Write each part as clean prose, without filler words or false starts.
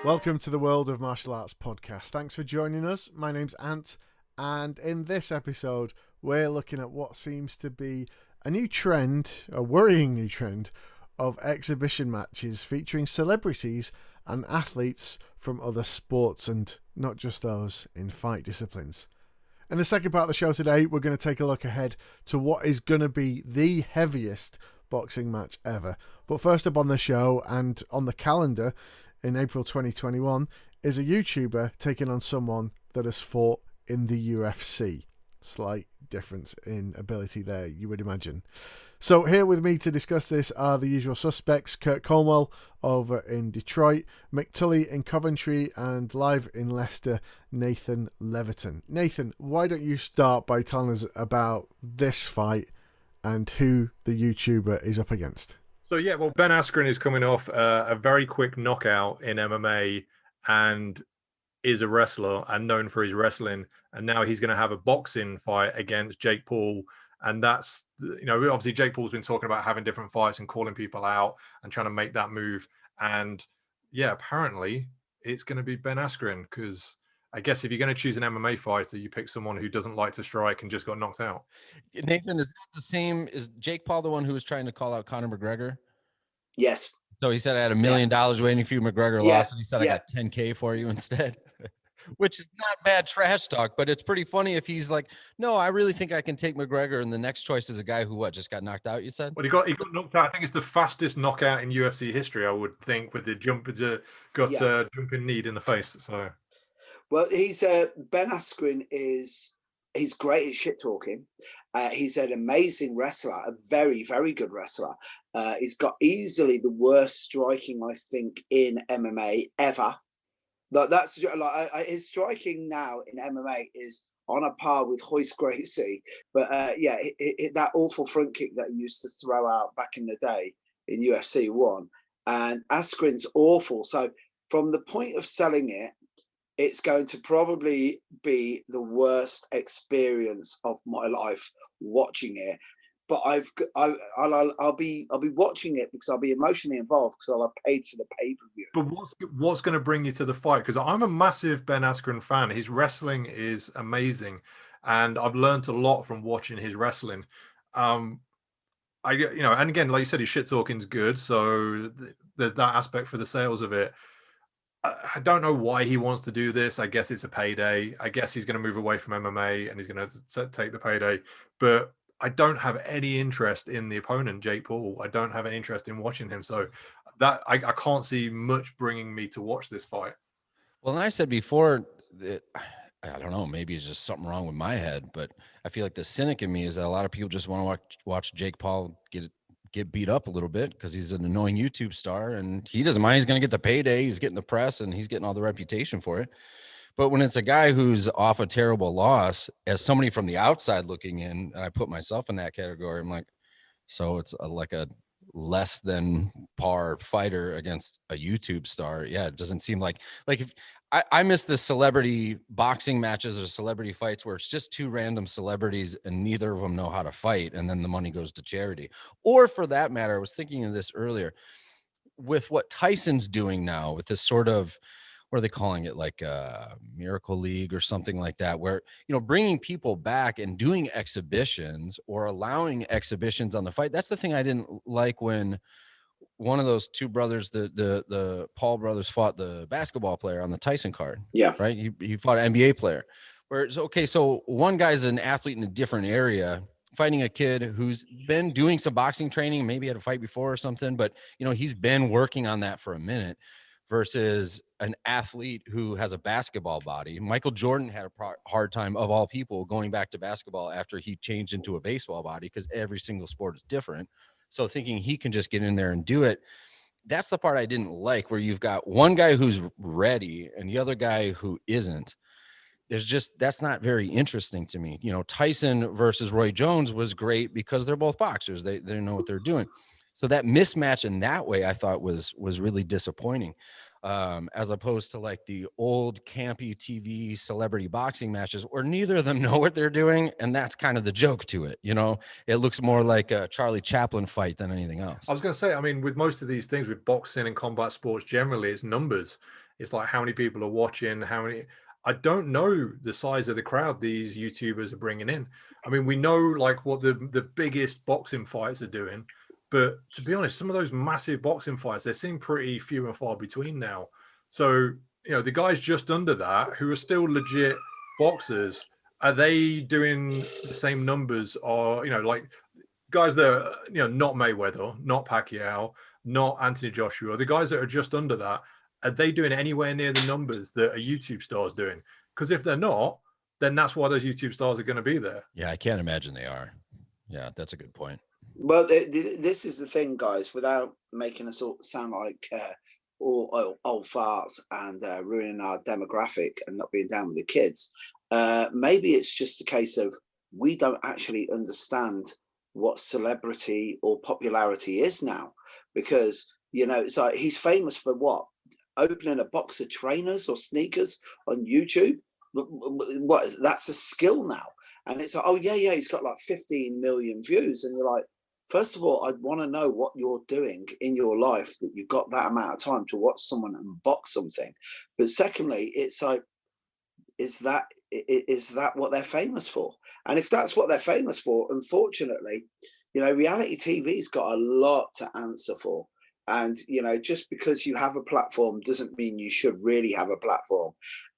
Welcome to the World of Martial Arts podcast. Thanks for joining us. My name's Ant, and in this episode, we're looking at what seems to be a new trend, a worrying new trend, of exhibition matches featuring celebrities and athletes from other sports, and not just those in fight disciplines. In the second part of the show today, we're going to take a look ahead to what is going to be the heaviest boxing match ever. But first up on the show and on the calendar in April 2021 is a YouTuber taking on someone that has fought in the UFC. Slight difference in ability there, you would imagine. So here with me to discuss this are the usual suspects: Kurt Cornwell over in Detroit, Mick Tully in Coventry, and live in Leicester, Nathan Leverton. Nathan, why don't you start by telling us about this fight and who the YouTuber is up against? So yeah, well, Ben Askren is coming off a very quick knockout in MMA and is a wrestler and known for his wrestling. And now he's going to have a boxing fight against Jake Paul. And that's, obviously Jake Paul's been talking about having different fights and calling people out and trying to make that move. And yeah, apparently it's going to be Ben Askren, because I guess if you're going to choose an MMA fighter, you pick someone who doesn't like to strike and just got knocked out. Nathan, is that the same? Is Jake Paul the one who was trying to call out Conor McGregor? Yes. So he said, I had $1 million waiting for you. McGregor lost, and he said, I got 10K for you instead. Which is not bad trash talk, but it's pretty funny if he's like, no, I really think I can take McGregor, and the next choice is a guy who just got knocked out, you said? Well, he got knocked out. I think it's the fastest knockout in UFC history, I would think, with the jumping knee in the face. So, well, he's Ben Askren he's great at shit talking. He's an amazing wrestler, a very, very good wrestler. He's got easily the worst striking, I think, in MMA ever. That's like his striking now in MMA is on a par with Royce Gracie. But that awful front kick that he used to throw out back in the day in UFC 1. And Askren's awful. So from the point of selling it, it's going to probably be the worst experience of my life watching it. But I'll be watching it because I'll be emotionally involved because I'll have paid for the pay-per-view. But what's going to bring you to the fight? Because I'm a massive Ben Askren fan. His wrestling is amazing, and I've learned a lot from watching his wrestling. And again, like you said, his shit talking's good, so there's that aspect for the sales of it. I don't know why he wants to do this. I guess it's a payday. I guess he's going to move away from MMA and he's going to take the payday. But I don't have any interest in the opponent, Jake Paul. I don't have any interest in watching him. So that I can't see much bringing me to watch this fight. Well, and I said before that, I don't know, maybe it's just something wrong with my head, but I feel like the cynic in me is that a lot of people just want to watch Jake Paul get beat up a little bit because he's an annoying YouTube star and he doesn't mind. He's going to get the payday. He's getting the press and he's getting all the reputation for it. But when it's a guy who's off a terrible loss, as somebody from the outside looking in, and I put myself in that category, I'm like, so it's like a less than par fighter against a YouTube star. Yeah, it doesn't seem like if I miss the celebrity boxing matches or celebrity fights where it's just two random celebrities and neither of them know how to fight, and then the money goes to charity. Or for that matter, I was thinking of this earlier, with what Tyson's doing now with this sort of, what are they calling it, like a Miracle League or something like that, where, bringing people back and doing exhibitions or allowing exhibitions on the fight. That's the thing I didn't like when one of those two brothers, the Paul brothers, fought the basketball player on the Tyson card. Yeah. Right. He fought an NBA player where it's okay. So one guy's an athlete in a different area, fighting a kid who's been doing some boxing training, maybe had a fight before or something, but he's been working on that for a minute, versus an athlete who has a basketball body. Michael Jordan had a hard time, of all people, going back to basketball after he changed into a baseball body, because every single sport is different. So thinking he can just get in there and do it, that's the part I didn't like, where you've got one guy who's ready and the other guy who isn't. That's not very interesting to me. Tyson versus Roy Jones was great because they're both boxers. They know what they're doing. So that mismatch in that way, I thought was really disappointing, as opposed to like the old campy TV celebrity boxing matches where neither of them know what they're doing. And that's kind of the joke to it. It looks more like a Charlie Chaplin fight than anything else. I was going to say, I mean, with most of these things, with boxing and combat sports, generally it's numbers. It's like how many people are watching, how many. I don't know the size of the crowd these YouTubers are bringing in. I mean, we know like what the biggest boxing fights are doing, but to be honest, some of those massive boxing fights, they seem pretty few and far between now. So, you know, the guys just under that who are still legit boxers, are they doing the same numbers? Or, you know, like guys that are, you know, not Mayweather, not Pacquiao, not Anthony Joshua, the guys that are just under that, are they doing anywhere near the numbers that a YouTube star is doing? Because if they're not, then that's why those YouTube stars are going to be there. Yeah, I can't imagine they are. Yeah, that's a good point. Well, this is the thing, guys, without making us all sound like all old farts and ruining our demographic and not being down with the kids. Maybe it's just a case of we don't actually understand what celebrity or popularity is now, because, you know, it's like he's famous for what? Opening a box of trainers or sneakers on YouTube. What? That's a skill now. And it's like, oh yeah, he's got like 15 million views. And you're like, first of all, I'd want to know what you're doing in your life that you've got that amount of time to watch someone unbox something. But secondly, it's like, is that what they're famous for? And if that's what they're famous for, unfortunately, you know, reality TV's got a lot to answer for. And, you know, just because you have a platform doesn't mean you should really have a platform.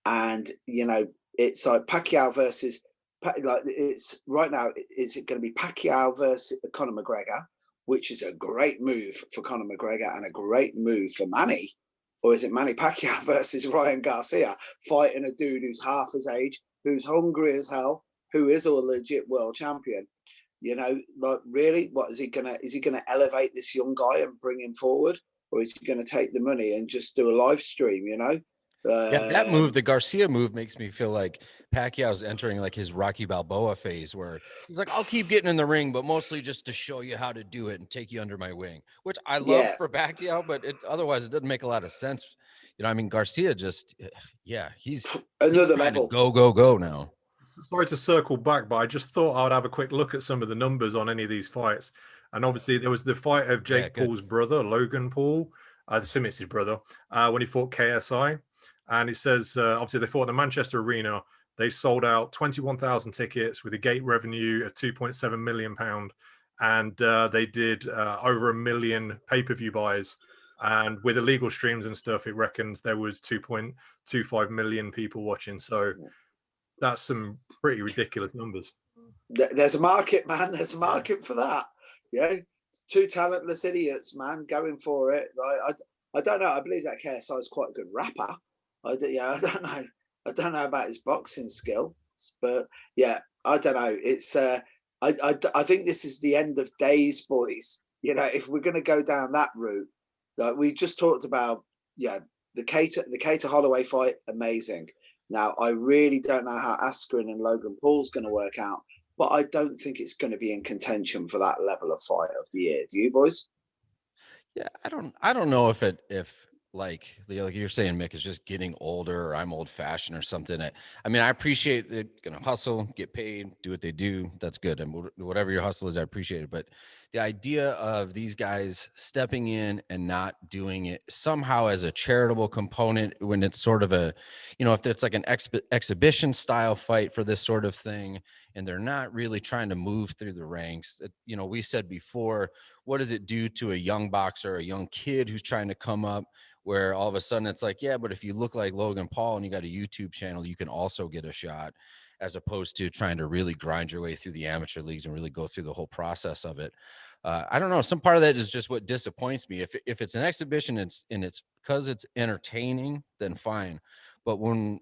And, you know, it's like Pacquiao versus, like, it's right now, is it going to be Pacquiao versus Conor McGregor, which is a great move for Conor McGregor and a great move for Manny? Or is it Manny Pacquiao versus Ryan Garcia, fighting a dude who's half his age, who's hungry as hell, who is a legit world champion? You know, like, really, what is he gonna elevate this young guy and bring him forward, or is he gonna take the money and just do a live stream? You know, Yeah, that move, the Garcia move, makes me feel like Pacquiao's entering like his Rocky Balboa phase, where he's like, I'll keep getting in the ring, but mostly just to show you how to do it and take you under my wing, which I love for Pacquiao, but otherwise it doesn't make a lot of sense. You know, I mean, Garcia just, yeah, he's another trying level. To go now. Sorry to circle back, but I just thought I would have a quick look at some of the numbers on any of these fights. And obviously there was the fight of Jake Paul's brother, Logan Paul. I assume it's his brother, when he fought KSI. And it says, obviously, they fought in the Manchester Arena. They sold out 21,000 tickets with a gate revenue of £2.7 million. And they did over 1 million pay-per-view buys. And with illegal streams and stuff, it reckons there was 2.25 million people watching. So that's some pretty ridiculous numbers. There's a market, man. There's a market for that. Yeah, two talentless idiots, man, going for it. I don't know. I believe that KSI is quite a good rapper. I don't know about his boxing skill, but yeah, I don't know. It's I think this is the end of days, boys. You know, if we're going to go down that route, like we just talked about, the Cater Holloway fight, amazing. Now, I really don't know how Askren and Logan Paul's going to work out, but I don't think it's going to be in contention for that level of fight of the year. Do you, boys? Yeah, I don't know if like you're saying, Mick, is just getting older, or I'm old fashioned or something. I mean, I appreciate they're going to hustle, get paid, do what they do. That's good. And whatever your hustle is, I appreciate it. But the idea of these guys stepping in and not doing it somehow as a charitable component, when it's sort of a, you know, if it's like an exhibition style fight for this sort of thing, and they're not really trying to move through the ranks. You know, we said before, what does it do to a young boxer, a young kid who's trying to come up, where all of a sudden it's like, yeah, but if you look like Logan Paul and you got a YouTube channel, you can also get a shot, as opposed to trying to really grind your way through the amateur leagues and really go through the whole process of it. I don't know. Some part of that is just what disappoints me. If it's an exhibition and it's because it's entertaining, then fine. But when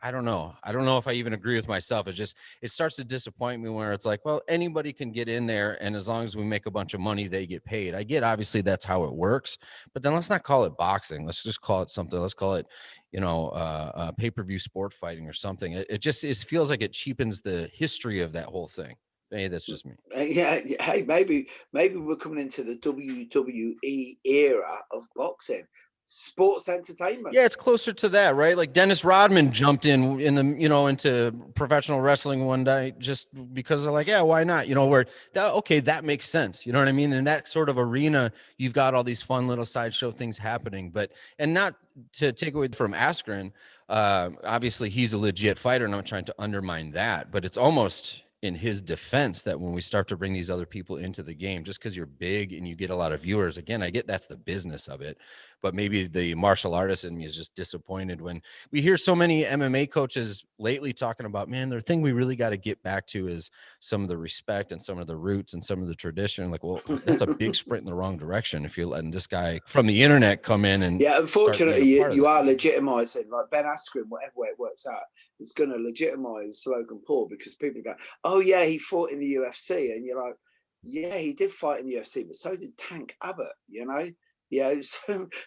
I don't know if I even agree with myself. It starts to disappoint me where it's like, well, anybody can get in there, and as long as we make a bunch of money, they get paid. I get, obviously that's how it works, but then let's not call it boxing. Let's just call it something. Let's call it, you know, pay-per-view sport fighting or something. It feels like it cheapens the history of that whole thing. Hey, that's just me. Yeah. Hey, maybe we're coming into the WWE era of boxing, sports entertainment. Yeah, it's closer to that, right? Like Dennis Rodman jumped in the, into professional wrestling one day just because of like, yeah, why not? Where that, okay, that makes sense. You know what I mean? In that sort of arena, you've got all these fun little sideshow things happening, and not to take away from Askren. Obviously he's a legit fighter, and I'm not trying to undermine that, but it's almost in his defense that when we start to bring these other people into the game, just because you're big and you get a lot of viewers, again, I get that's the business of it, but maybe the martial artist in me is just disappointed when we hear so many MMA coaches lately talking about, man, the thing we really got to get back to is some of the respect and some of the roots and some of the tradition. Like, well, that's a big sprint in the wrong direction if you're letting this guy from the internet come in and unfortunately you are legitimizing, like Ben Askren, whatever way it works out, it's going to legitimize Logan Paul, because people go, oh yeah, he fought in the UFC, and you're like, yeah, he did fight in the UFC, but so did Tank Abbott,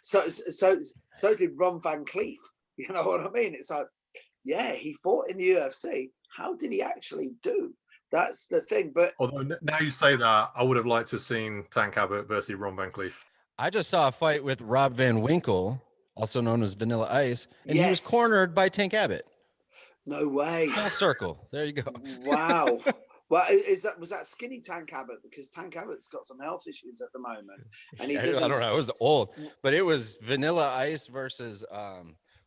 so did Ron Van Cleef. You know what I mean? It's like, yeah, he fought in the UFC. How did he actually do? That's the thing. But although now you say that, I would have liked to have seen Tank Abbott versus Ron Van Cleef. I just saw a fight with Rob Van Winkle, also known as Vanilla Ice, and he was cornered by Tank Abbott. No way. Full circle. There you go. Wow. Well, was that skinny Tank Abbott? Because Tank Abbott's got some health issues at the moment, and I don't know. It was old, but it was Vanilla Ice versus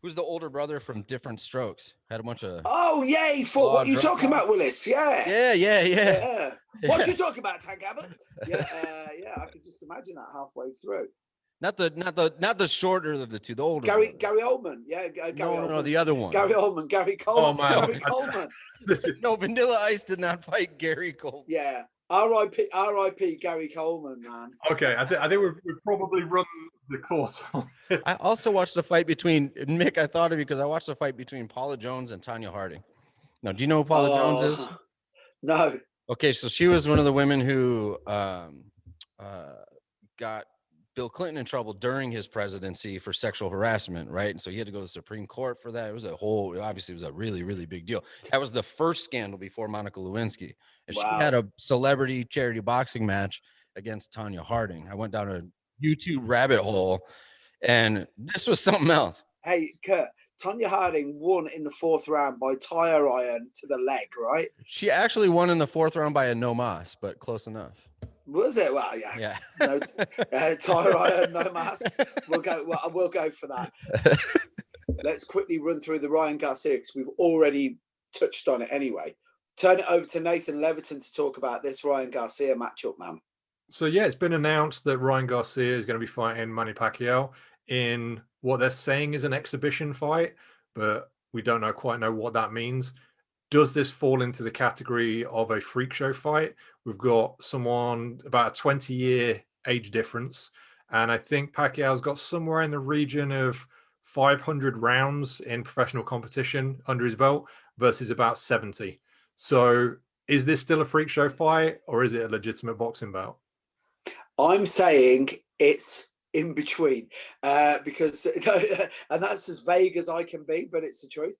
who's the older brother from Different Strokes? Had a bunch of. Oh yeah, he fought. What are you talking about, Willis? Yeah. What you talking about, Tank Abbott? Yeah. I could just imagine that halfway through. Not the shorter of the two, the older. Gary Oldman, yeah. No, the other one. Gary Oldman, Gary Coleman. Oh man, Gary Coleman. No, Vanilla Ice did not fight Gary Coleman. Yeah, R.I.P. Gary Coleman, man. Okay, I think we've probably run the course on it. I also watched the fight between Mick. I thought of you because I watched the fight between Paula Jones and Tanya Harding. Now, do you know who Paula Jones is? No. Okay, so she was one of the women who got Bill Clinton in trouble during his presidency for sexual harassment, right? And so he had to go to the Supreme Court for that. It was obviously it was a really, really big deal. That was the first scandal before Monica Lewinsky. And she had a celebrity charity boxing match against Tanya Harding. I went down a YouTube rabbit hole, and this was something else. Hey, Kurt, Tanya Harding won in the 4th round by tire iron to the leg, right? She actually won in the 4th round by a no mas, but close enough. Was it? Well, yeah. No, tire iron, no mas. We'll go for that. Let's quickly run through the Ryan Garcia, because we've already touched on it anyway. Turn it over to Nathan Leverton to talk about this Ryan Garcia matchup, man. So yeah, it's been announced that Ryan Garcia is going to be fighting Manny Pacquiao in what they're saying is an exhibition fight, but we don't quite know what that means. Does this fall into the category of a freak show fight? We've got someone about a 20-year age difference, and I think Pacquiao's got somewhere in the region of 500 rounds in professional competition under his belt versus about 70. So is this still a freak show fight, or is it a legitimate boxing bout? I'm saying it's in between, because, and that's as vague as I can be, but it's the truth.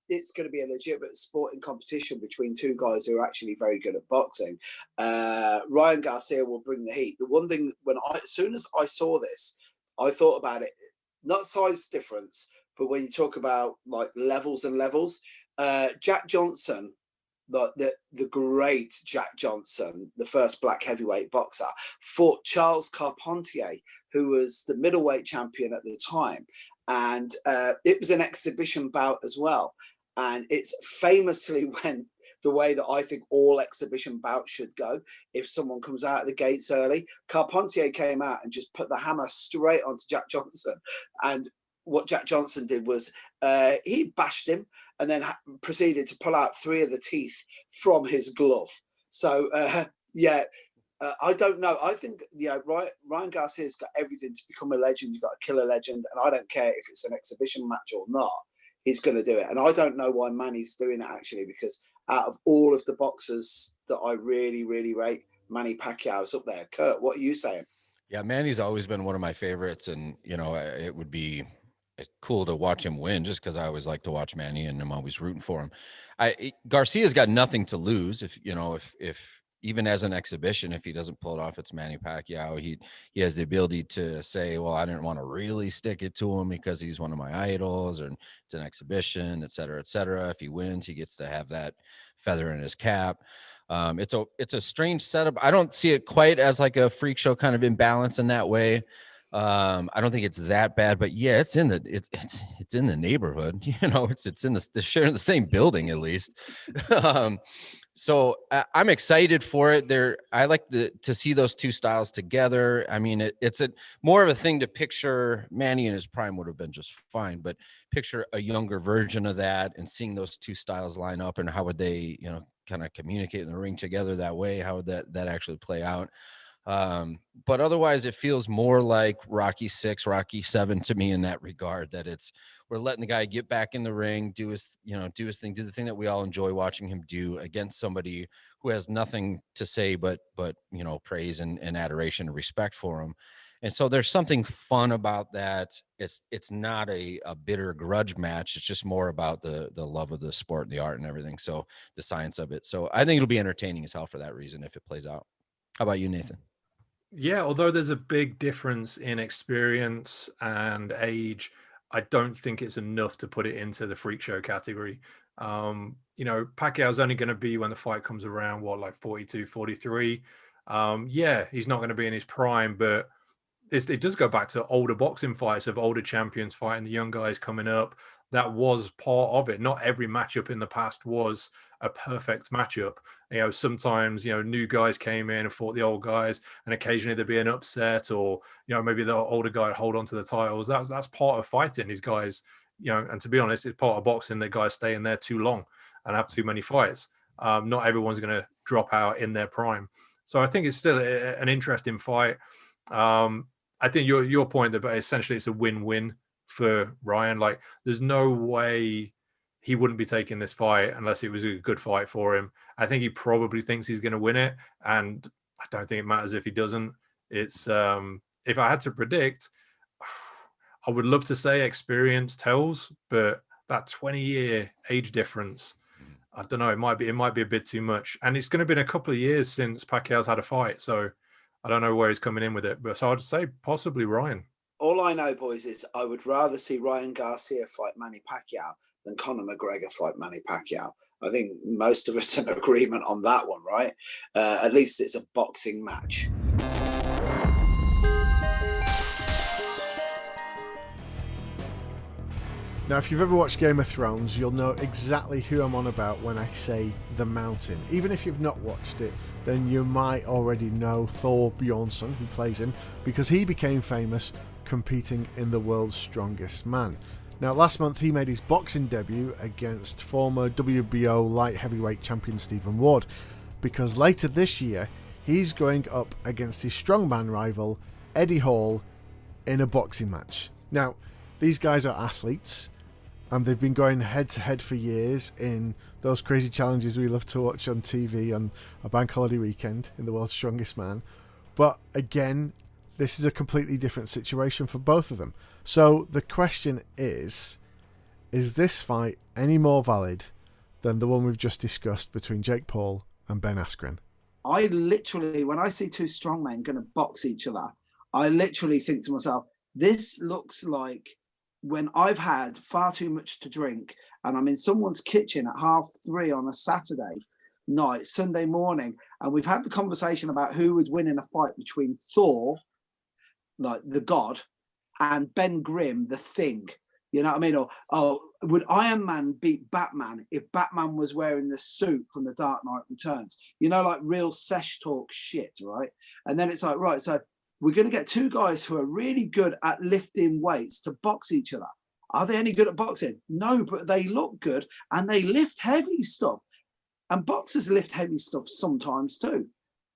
It's going to be a legitimate sporting competition between two guys who are actually very good at boxing. Ryan Garcia will bring the heat. The one thing, as soon as I saw this, I thought about it, not size difference, but when you talk about like levels and levels, Jack Johnson, the great Jack Johnson, the first black heavyweight boxer, fought Charles Carpentier, who was the middleweight champion at the time. And it was an exhibition bout as well. And it's famously went the way that I think all exhibition bouts should go. If someone comes out of the gates early, Carpentier came out and just put the hammer straight onto Jack Johnson. And what Jack Johnson did was he bashed him and then proceeded to pull out 3 of the teeth from his glove. So, I don't know. I think, Ryan Garcia's got everything to become a legend. You've got to kill a legend. And I don't care if it's an exhibition match or not, he's going to do it. And I don't know why Manny's doing it, actually, because out of all of the boxers that I really, really rate, Manny Pacquiao's up there. Kurt, what are you saying? Yeah, Manny's always been one of my favorites. And, it would be cool to watch him win just because I always like to watch Manny and I'm always rooting for him. Garcia's got nothing to lose if even as an exhibition, if he doesn't pull it off, it's Manny Pacquiao. He has the ability to say, well, I didn't want to really stick it to him because he's one of my idols, or it's an exhibition, et cetera, et cetera. If he wins, he gets to have that feather in his cap. It's a strange setup. I don't see it quite as like a freak show kind of imbalance in that way. I don't think it's that bad, but yeah, it's in the neighborhood. You know, it's in the sharing the same building at least. So I'm excited for it. I like to see those two styles together. I mean, it's more of a thing to picture. Manny in his prime would have been just fine, but picture a younger version of that and seeing those two styles line up, and how would they, you know, kind of communicate in the ring together that way? How would that actually play out? But otherwise it feels more like Rocky 6, Rocky 7 to me in that regard, that we're letting the guy get back in the ring, do his thing, do the thing that we all enjoy watching him do against somebody who has nothing to say, but, you know, praise and adoration and respect for him. And so there's something fun about that. It's not a bitter grudge match. It's just more about the love of the sport and the art and everything. So the science of it. So I think it'll be entertaining as hell for that reason if it plays out. How about you, Nathan? Yeah, although there's a big difference in experience and age, I don't think it's enough to put it into the freak show category. You know, Pacquiao's only going to be, when the fight comes around, like 42, 43. Yeah, he's not going to be in his prime, but it does go back to older boxing fights of older champions fighting the young guys coming up. That was part of it. Not every matchup in the past was a perfect matchup. You know, sometimes, you know, new guys came in and fought the old guys, and occasionally there'd be an upset, or, you know, maybe the older guy would hold on to the titles. That's part of fighting these guys, you know, and to be honest, it's part of boxing that guys stay in there too long and have too many fights. Not everyone's going to drop out in their prime. So I think it's still an interesting fight. I think your point that essentially it's a win-win for Ryan. Like, there's no way he wouldn't be taking this fight unless it was a good fight for him. I think he probably thinks he's going to win it, and I don't think it matters if he doesn't. It's if I had to predict, I would love to say experience tells, but that 20-year age difference, I don't know. It might be a bit too much, and it's going to be a couple of years since Pacquiao's had a fight, so I don't know where he's coming in with it. But so I'd say possibly Ryan. All I know, boys, is I would rather see Ryan Garcia fight Manny Pacquiao than Conor McGregor fight Manny Pacquiao. I think most of us are in agreement on that one, right? At least it's a boxing match. Now, if you've ever watched Game of Thrones, you'll know exactly who I'm on about when I say The Mountain. Even if you've not watched it, then you might already know Thor Bjornsson, who plays him, because he became famous competing in The World's Strongest Man. Now, last month he made his boxing debut against former WBO light heavyweight champion Stephen Ward, because later this year he's going up against his strongman rival Eddie Hall in a boxing match. Now, these guys are athletes, and they've been going head to head for years in those crazy challenges we love to watch on TV on a bank holiday weekend in The World's Strongest Man. But again, this is a completely different situation for both of them. So the question is this fight any more valid than the one we've just discussed between Jake Paul and Ben Askren? I literally, when I see two strongmen going to box each other, I literally think to myself, this looks like when I've had far too much to drink and I'm in someone's kitchen at 3:30 on a Saturday night, Sunday morning, and we've had the conversation about who would win in a fight between Thor, like the god, and Ben Grimm, the Thing. You know what I mean? Or would Iron Man beat Batman if Batman was wearing the suit from The Dark Knight Returns? You know, like real sesh talk shit, right? And then it's like, right, so we're going to get two guys who are really good at lifting weights to box each other. Are they any good at boxing? No, but they look good and they lift heavy stuff. And boxers lift heavy stuff sometimes too.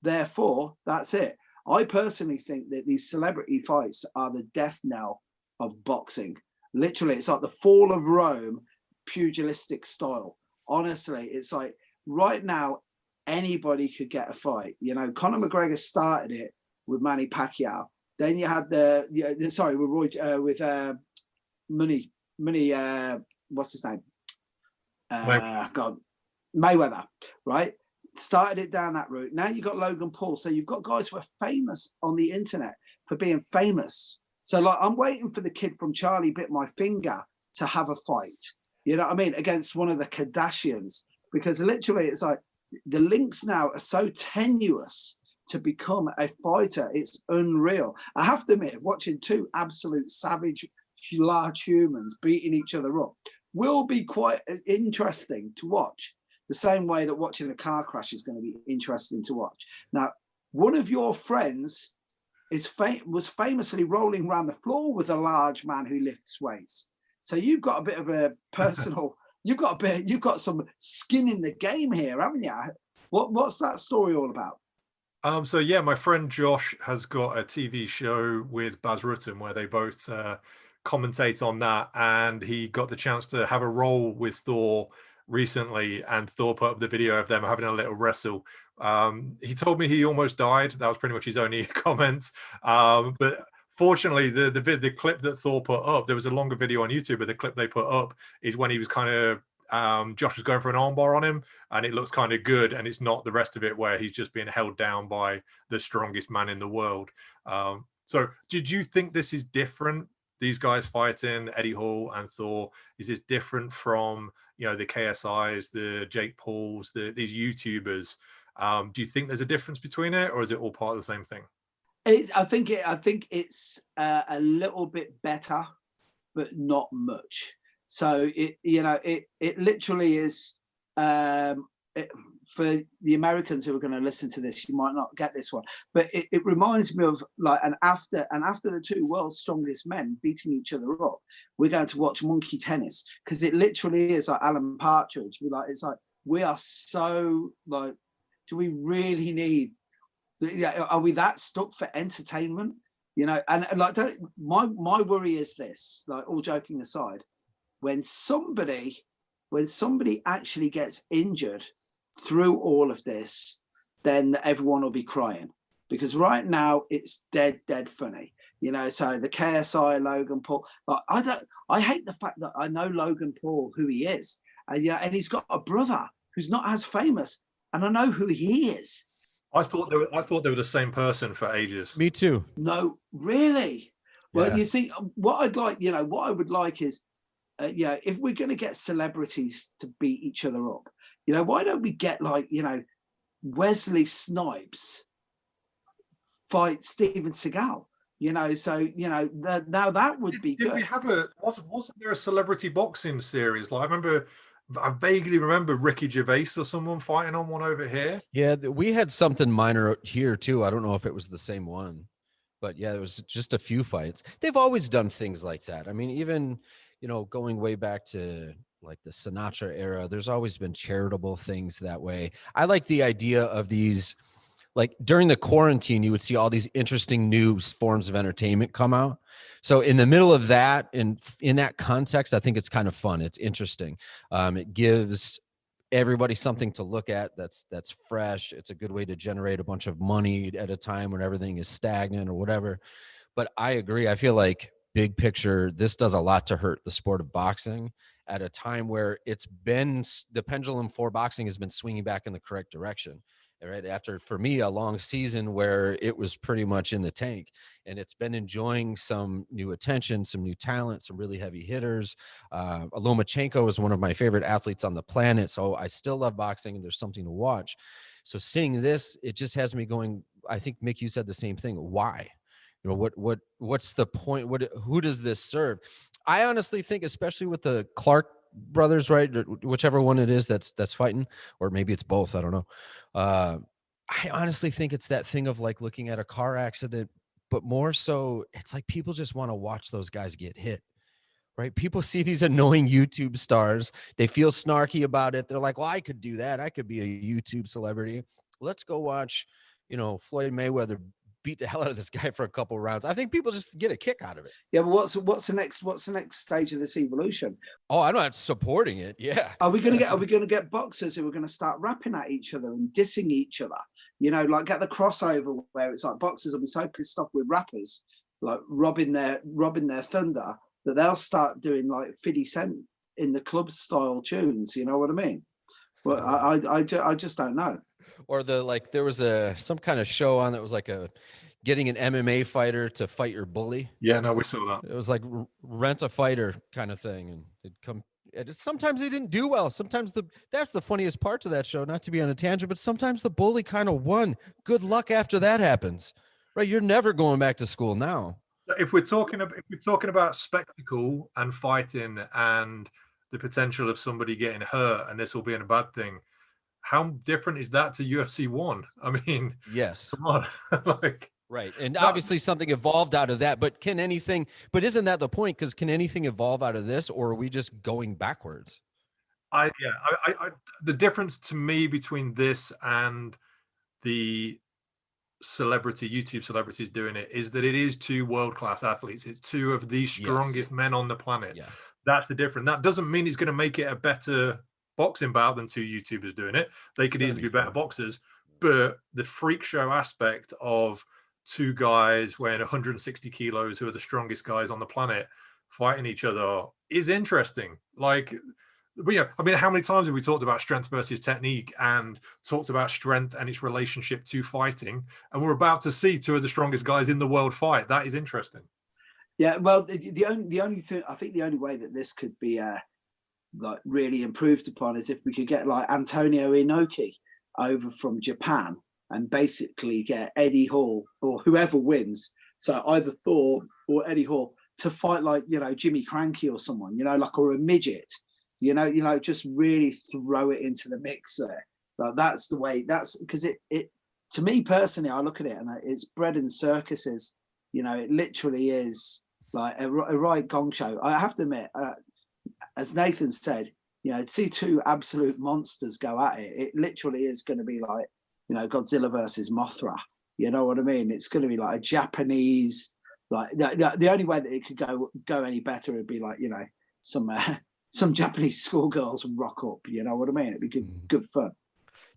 Therefore, that's it. I personally think that these celebrity fights are the death knell of boxing. Literally, it's like the fall of Rome, pugilistic style. Honestly, it's like right now, anybody could get a fight. You know, Conor McGregor started it with Manny Pacquiao. Then you had Money, what's his name? God, Mayweather, right? started it down that route. Now you've got Logan Paul. So you've got guys who are famous on the internet for being famous. So like, I'm waiting for the kid from Charlie Bit My Finger to have a fight, you know what I mean, against one of the Kardashians, because literally it's like the links now are so tenuous to become a fighter. It's unreal. I have to admit, watching two absolute savage, large humans beating each other up will be quite interesting to watch, the same way that watching a car crash is going to be interesting to watch. Now, one of your friends was famously rolling around the floor with a large man who lifts weights. So you've got a bit of a personal, you've got some skin in the game here, haven't you? What's that story all about? So yeah, my friend Josh has got a TV show with Baz Rutten where they both commentate on that, and he got the chance to have a role with Thor recently, and Thor put up the video of them having a little wrestle. He told me he almost died. That was pretty much his only comment. But fortunately, the clip that Thor put up, there was a longer video on YouTube, but the clip they put up is when he was kind of Josh was going for an armbar on him, and it looks kind of good, and it's not the rest of it where he's just being held down by the strongest man in the world. So did you think this is different? These guys fighting, Eddie Hall and Thor, is this different from, you know, the KSIs, the Jake Pauls, these YouTubers? Do you think there's a difference between it, or is it all part of the same thing? I think it's a little bit better, but not much. So it literally is, for the Americans who are going to listen to this, you might not get this one, but it reminds me of like after the two world's strongest men beating each other up, we're going to watch monkey tennis, because it literally is like Alan Partridge. It's like we are so like, do we really need? Are we that stuck for entertainment? You know, and like, my worry is this. Like, all joking aside, when somebody actually gets injured through all of this, then everyone will be crying, because right now it's dead funny, you know. So the KSI Logan Paul, like, I hate the fact that I know Logan Paul, who he is, and and he's got a brother who's not as famous, and I know who he is. I thought they were the same person for ages. Me too. No, really. Well, you see, what I would like is, if we're going to get celebrities to beat each other up, you know, why don't we get, like, you know, Wesley Snipes fight Steven Seagal? You know, so, you know, now that would be good. Did we have wasn't there a celebrity boxing series? Like, I vaguely remember Ricky Gervais or someone fighting on one over here. Yeah, we had something minor here too. I don't know if it was the same one, but yeah, it was just a few fights. They've always done things like that. I mean, even, you know, going way back to like the Sinatra era, there's always been charitable things that way. I like the idea of these, like during the quarantine, you would see all these interesting new forms of entertainment come out. So in the middle of that, in that context, I think it's kind of fun. It's interesting. It gives everybody something to look at that's fresh. It's a good way to generate a bunch of money at a time when everything is stagnant or whatever. But I agree. I feel like big picture, this does a lot to hurt the sport of boxing at a time where the pendulum for boxing has been swinging back in the correct direction. Right after, for me, a long season where it was pretty much in the tank, and it's been enjoying some new attention, some new talent, some really heavy hitters. Lomachenko is one of my favorite athletes on the planet, so I still love boxing, and there's something to watch. So seeing this, it just has me going. I think, Mick, you said the same thing. Why? You know, what's the point? Who does this serve? I honestly think, especially with the Clark brothers, right, whichever one it is that's fighting, or maybe it's both, I don't know. I honestly think it's that thing of like looking at a car accident, but more so it's like people just want to watch those guys get hit, right? People see these annoying YouTube stars, they feel snarky about it, they're like, well, I could do that, I could be a YouTube celebrity, let's go watch, you know, Floyd Mayweather beat the hell out of this guy for a couple of rounds. I think people just get a kick out of it. Yeah, but what's the next stage of this evolution? Oh, I'm not supporting it. Yeah. Are we gonna get boxers who are gonna start rapping at each other and dissing each other? You know, like get the crossover where it's like boxers will be so pissed off with rappers, like robbing their thunder, that they'll start doing like 50 Cent in the club style tunes. You know what I mean? Well, I just don't know. Or there was some kind of show on that was like getting an MMA fighter to fight your bully. Yeah, no, we saw that. It was like rent a fighter kind of thing, and it'd come. Sometimes they didn't do well. Sometimes that's the funniest part to that show. Not to be on a tangent, but sometimes the bully kind of won. Good luck after that happens, right? You're never going back to school now. If we're talking about spectacle and fighting and the potential of somebody getting hurt and this all being a bad thing, how different is that to UFC 1? I mean, yes, come on. Right. And obviously something evolved out of that, but isn't that the point? Because can anything evolve out of this, or are we just going backwards? The difference to me between this and the YouTube celebrities doing it is that it is two world-class athletes. It's two of the strongest men on the planet. Yes. That's the difference. That doesn't mean it's going to make it a better boxing bout than two YouTubers doing it. They could easily be better boxers, but the freak show aspect of two guys weighing 160 kilos who are the strongest guys on the planet fighting each other is interesting. I mean, how many times have we talked about strength versus technique and talked about strength and its relationship to fighting? And we're about to see two of the strongest guys in the world fight. That is interesting. Yeah, well, the only thing, I think the only way that this could be really improved upon is if we could get like Antonio Inoki over from Japan and basically get Eddie Hall or whoever wins, so either Thor or Eddie Hall, to fight like, Jimmy Cranky or someone, or a midget, just really throw it into the mix there. Like that's the way. That's because it to me personally, I look at it and it's bread and circuses. It literally is like a right gong show. I have to admit, as Nathan said, to see two absolute monsters go at it, it literally is going to be like, Godzilla versus Mothra. You know what I mean? It's going to be like a Japanese, like the only way that it could go any better would be like, some Japanese schoolgirls rock up. You know what I mean? It'd be good fun.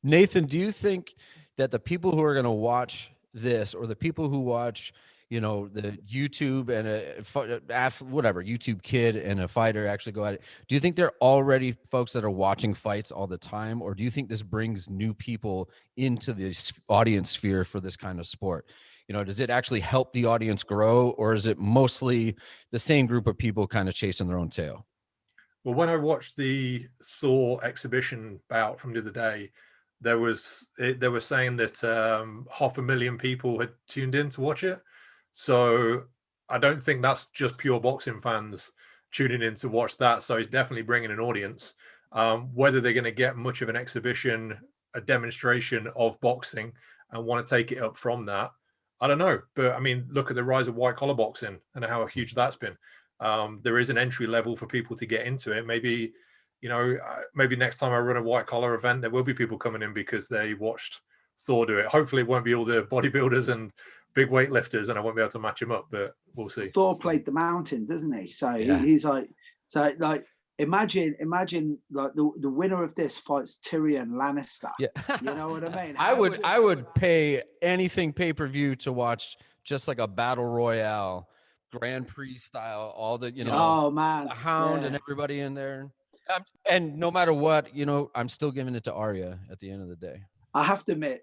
Nathan, do you think that the people who are going to watch this, or the people who watch, the YouTube and YouTube kid and a fighter actually go at it, do you think they're already folks that are watching fights all the time? Or do you think this brings new people into the audience sphere for this kind of sport? Does it actually help the audience grow, or is it mostly the same group of people kind of chasing their own tail? Well, when I watched the Thor exhibition bout from the other day, they were saying that 500,000 people had tuned in to watch it. So I don't think that's just pure boxing fans tuning in to watch that. So it's definitely bringing an audience. Whether they're going to get much of an exhibition, a demonstration of boxing, and want to take it up from that, I don't know. But I mean, look at the rise of white collar boxing and how huge that's been. There is an entry level for people to get into it. Maybe next time I run a white collar event, there will be people coming in because they watched Thor do it. Hopefully it won't be all the bodybuilders and big weightlifters and I won't be able to match them up, but we'll see. Thor played the mountain, doesn't he? So yeah. he's like, imagine like the winner of this fights Tyrion Lannister. Yeah. You know what I mean? I would pay anything pay-per-view to watch just like a battle royale, Grand Prix style, all the, oh man, the Hound and everybody in there. And no matter what, I'm still giving it to Arya at the end of the day. I have to admit,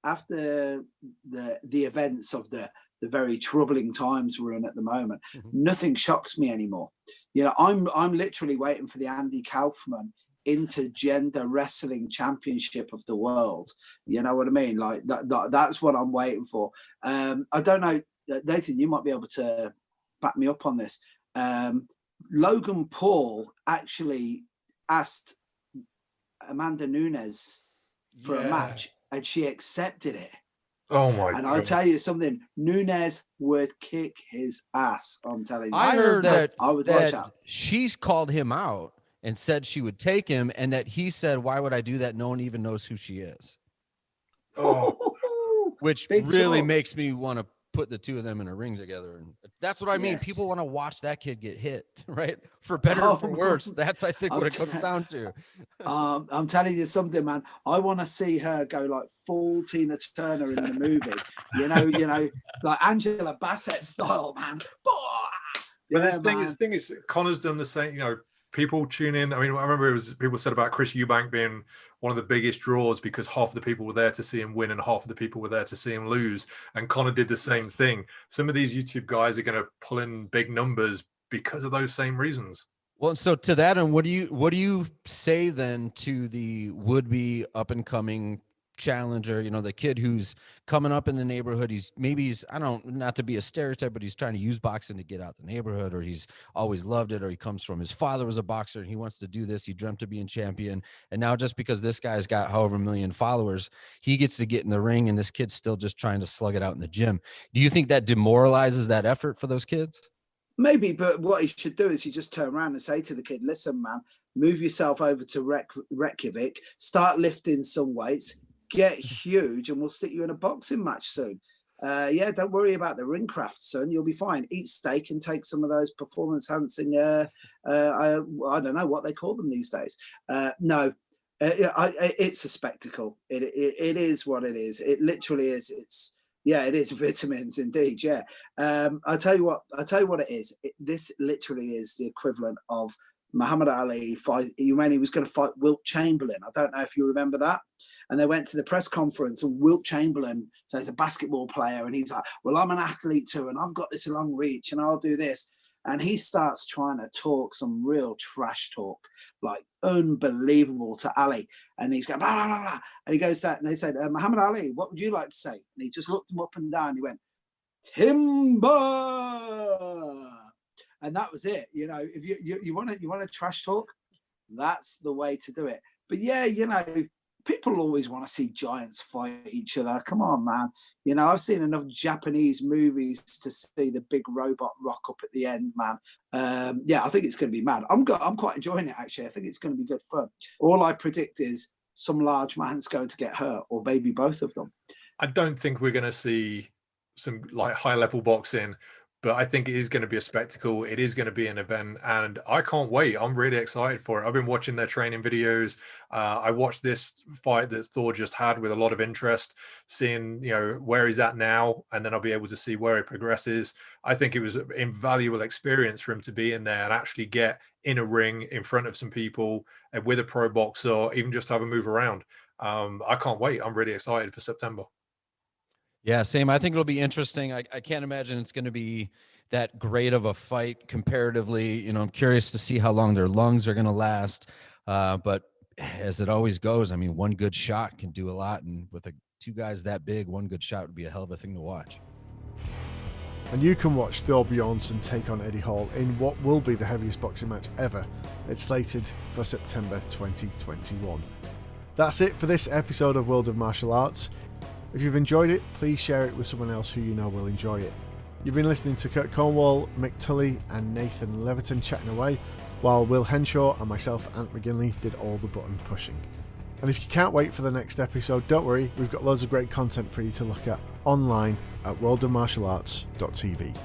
after the events of the very troubling times we're in at the moment, nothing shocks me anymore. I'm literally waiting for the Andy Kaufman Intergender Wrestling Championship of the world. You know what I mean? Like that's what I'm waiting for. I don't know, Nathan, you might be able to back me up on this. Logan Paul actually asked Amanda Nunes for a match, and she accepted it. Oh my God. And I'll tell you something, Nunes would kick his ass. I'm telling you. I heard that I would watch out. She's called him out and said she would take him, and that he said, "Why would I do that? No one even knows who she is." Oh, which really makes me want to put the two of them in a ring together. And that's what I mean. Yes. People want to watch that kid get hit, right? For better or for worse. That's, I think, what it comes down to. I'm telling you something, man. I want to see her go like full Tina Turner in the movie. you know, like Angela Bassett style, man. But the thing is, Connor's done the same. people tune in. I mean, I remember people said about Chris Eubank being one of the biggest draws because half the people were there to see him win and half of the people were there to see him lose. And Conor did the same thing. Some of these YouTube guys are going to pull in big numbers because of those same reasons. Well, so to that, and what do you say then to the would-be up-and-coming challenger, you know, the kid who's coming up in the neighborhood? I don't, not to be a stereotype, but he's trying to use boxing to get out the neighborhood, or he's always loved it, or he comes from his father was a boxer and he wants to do this. He dreamt of being champion. And now just because this guy's got however million followers, he gets to get in the ring and this kid's still just trying to slug it out in the gym. Do you think that demoralizes that effort for those kids? Maybe, but what he should do is he just turn around and say to the kid, listen, man, move yourself over to Reykjavik, start lifting some weights, get huge, and we'll stick you in a boxing match soon. Yeah, don't worry about the ring craft, son. You'll be fine. Eat steak and take some of those performance-enhancing, I don't know what they call them these days. No, it's a spectacle. It is what it is. It literally is. Yeah, it is vitamins indeed. Yeah. I'll tell you what it is. This literally is the equivalent of Muhammad Ali fight. When he was going to fight Wilt Chamberlain. I don't know if you remember that. And they went to the press conference, and Wilt Chamberlain, so he's a basketball player, and he's like, well, I'm an athlete too, and I've got this long reach, and I'll do this. And he starts trying to talk some real trash talk, like unbelievable to Ali. And he's going, blah, blah, blah, blah. And he goes that, and they said, Muhammad Ali, what would you like to say? And he just looked him up and down. He went, timber. And that was it. You know, if you want to trash talk, that's the way to do it. But yeah, you know, people always want to see giants fight each other. Come on, man. You know, I've seen enough Japanese movies to see the big robot rock up at the end, man. Yeah, I think it's going to be mad. I'm quite enjoying it, actually. I think it's going to be good fun. All I predict is some large man's going to get hurt, or maybe both of them. I don't think we're going to see some like high-level boxing, but I think it is going to be a spectacle. It is going to be an event, and I can't wait. I'm really excited for it. I've been watching their training videos. I watched this fight that Thor just had with a lot of interest, seeing, you know, where he's at now, and then I'll be able to see where he progresses. I think it was an invaluable experience for him to be in there and actually get in a ring in front of some people and with a pro boxer, or even just have a move around. I can't wait. I'm really excited for September. Yeah, same. I think it'll be interesting. I can't imagine it's going to be that great of a fight comparatively. You know, I'm curious to see how long their lungs are going to last. But as it always goes, I mean, one good shot can do a lot. And with two guys that big, one good shot would be a hell of a thing to watch. And you can watch Thor Bjornsson take on Eddie Hall in what will be the heaviest boxing match ever. It's slated for September 2021. That's it for this episode of World of Martial Arts. If you've enjoyed it, please share it with someone else who you know will enjoy it. You've been listening to Kurt Cornwell, Mick Tully and Nathan Leverton chatting away, while Will Henshaw and myself, Ant McGinley, did all the button pushing. And if you can't wait for the next episode, don't worry, we've got loads of great content for you to look at online at worldofmartialarts.tv.